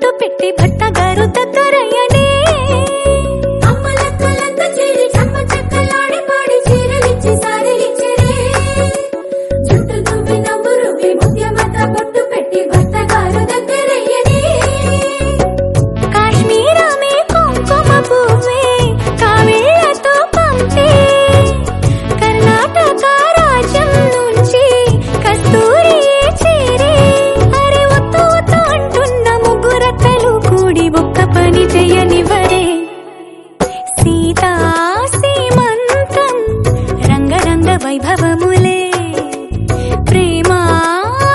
బొట్టు పెట్టి భర్త గారు దగ్గరయ్యనే వైభవములే ప్రేమానందం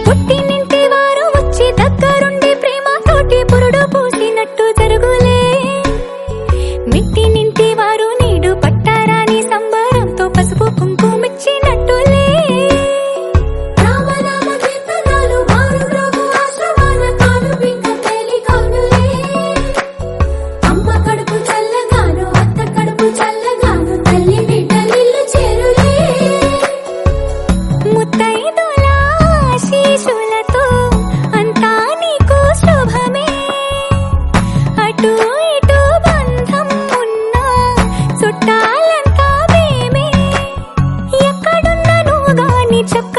పుట్టినింటి వారు వచ్చి దగ్గరుండి ప్రేమ తోటి పురుడు పూసినట్టు జరుగులే మిట్టినింటి వారు నీడు పట్టారాని సంబరంతో పసుపు కుంకుమిచ్చినట్టులే అమ్మ కడుపు చల్లగాను అత్త కడుపు చల్లగాను తల్లి బిడ్డలిల్లు చేరులే ముత్తైదుల ఆశీస్సులతో అంతా నీకు శుభమే అటు ఇటు బంధం ఉన్నా చుట్టాలంతా మేమే ఎక్కడున్నా నువ్వు గాని చక్క